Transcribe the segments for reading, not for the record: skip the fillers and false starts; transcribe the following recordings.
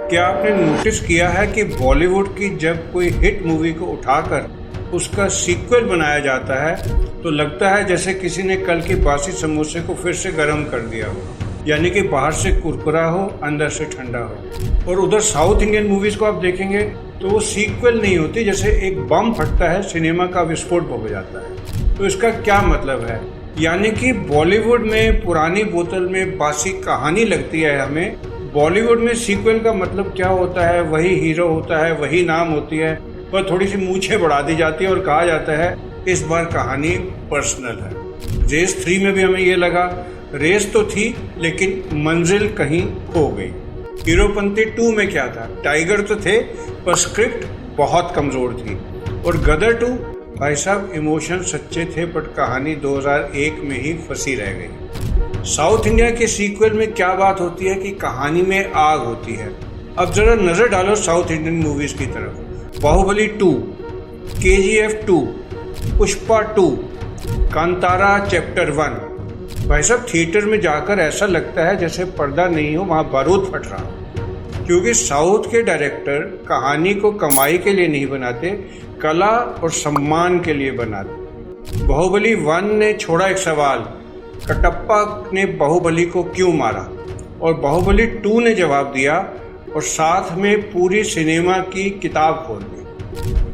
क्या आपने नोटिस किया है कि बॉलीवुड की जब कोई हिट मूवी को उठाकर उसका सीक्वल बनाया जाता है तो लगता है जैसे किसी ने कल के बासी समोसे को फिर से गर्म कर दिया हो, यानी कि बाहर से कुरकुरा हो, अंदर से ठंडा हो। और उधर साउथ इंडियन मूवीज को आप देखेंगे तो वो सीक्वल नहीं होती, जैसे एक बम फटता है, सिनेमा का विस्फोट हो जाता है। तो इसका क्या मतलब है? यानी कि बॉलीवुड में पुरानी बोतल में बासी कहानी लगती है हमें। बॉलीवुड में सीक्वल का मतलब क्या होता है? वही हीरो होता है, वही नाम होती है, पर थोड़ी सी मूछें बढ़ा दी जाती है और कहा जाता है इस बार कहानी पर्सनल है। रेस 3 में भी हमें ये लगा, रेस तो थी लेकिन मंजिल कहीं खो गई। हीरोपंती 2 में क्या था? टाइगर तो थे पर स्क्रिप्ट बहुत कमजोर थी। और गदर 2, भाई साहब इमोशन सच्चे थे बट कहानी 2001 में ही फंसी रह गई। साउथ इंडिया के सीक्वल में क्या बात होती है कि कहानी में आग होती है। अब जरा नजर डालो साउथ इंडियन मूवीज की तरफ। Baahubali 2, KGF 2, Pushpa 2, Kantara chapter 1। भाई साहब थिएटर में जाकर ऐसा लगता है जैसे पर्दा नहीं हो, वहां बारूद फट रहा हो। क्योंकि साउथ के डायरेक्टर कहानी को कमाई के लिए नहीं बनाते, कला और सम्मान के लिए बनाते। बाहुबली 1 ने छोड़ा एक सवाल, कटप्पा ने बाहुबली को क्यों मारा? और बाहुबली 2 ने जवाब दिया और साथ में पूरी सिनेमा की किताब खोल दी।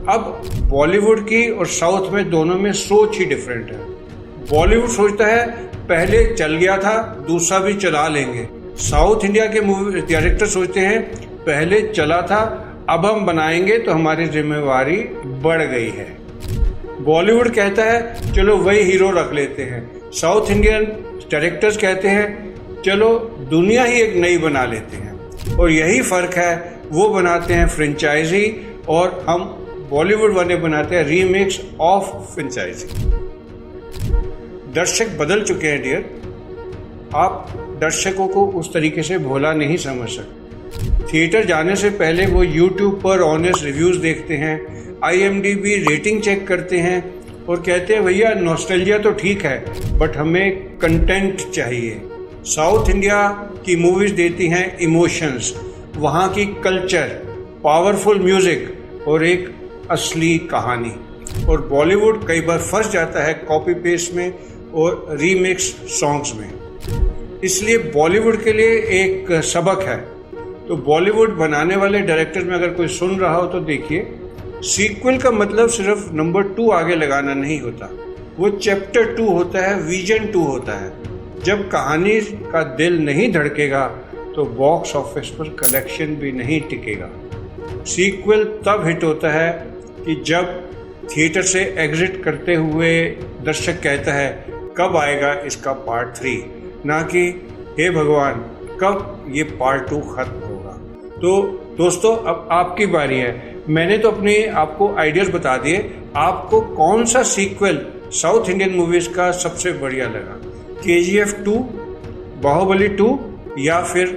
अब बॉलीवुड की और साउथ में दोनों में सोच ही डिफरेंट है। बॉलीवुड सोचता है पहले चल गया था, दूसरा भी चला लेंगे। साउथ इंडिया के मूवी डायरेक्टर सोचते हैं पहले चला था, अब हम बनाएंगे तो हमारी जिम्मेवारी बढ़ गई है। बॉलीवुड कहता है चलो वही हीरो रख लेते हैं। साउथ इंडियन डायरेक्टर्स कहते हैं चलो दुनिया ही एक नई बना लेते हैं। और यही फर्क है, वो बनाते हैं फ्रेंचाइजी और हम बॉलीवुड वाले बनाते हैं रीमेक्स ऑफ फ्रेंचाइजी। दर्शक बदल चुके हैं डियर। आप दर्शकों को उस तरीके से भोला नहीं समझ सकते। थिएटर जाने से पहले वो यूट्यूब पर ऑनेस्ट रिव्यूज देखते हैं, IMDb रेटिंग चेक करते हैं और कहते हैं भैया नॉस्टैल्जिया तो ठीक है बट हमें कंटेंट चाहिए। साउथ इंडिया की मूवीज देती हैं इमोशंस, वहाँ की कल्चर, पावरफुल म्यूजिक और एक असली कहानी। और बॉलीवुड कई बार फंस जाता है कॉपी पेस्ट में और रीमिक्स सॉन्ग्स में। इसलिए बॉलीवुड के लिए एक सबक है। तो बॉलीवुड बनाने वाले डायरेक्टर में अगर कोई सुन रहा हो तो देखिए, सीक्वल का मतलब सिर्फ नंबर 2 आगे लगाना नहीं होता, वो चैप्टर 2 होता है, विजन 2 होता है। जब कहानी का दिल नहीं धड़केगा तो बॉक्स ऑफिस पर कलेक्शन भी नहीं टिकेगा। सीक्वल तब हिट होता है कि जब थिएटर से एग्जिट करते हुए दर्शक कहता है कब आएगा इसका पार्ट 3, ना कि हे भगवान कब ये पार्ट 2 खत्म होगा। तो दोस्तों अब आपकी बारी है। मैंने तो अपने आपको आइडियाज बता दिए, आपको कौन सा सीक्वल साउथ इंडियन मूवीज का सबसे बढ़िया लगा? KGF 2, बाहुबली 2 या फिर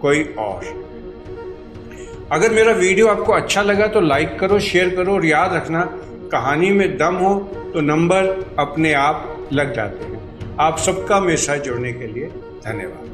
कोई और? अगर मेरा वीडियो आपको अच्छा लगा तो लाइक करो, शेयर करो और याद रखना कहानी में दम हो तो नंबर अपने आप लग जाते हैं। आप सबका मेरे साथ जुड़ने के लिए धन्यवाद।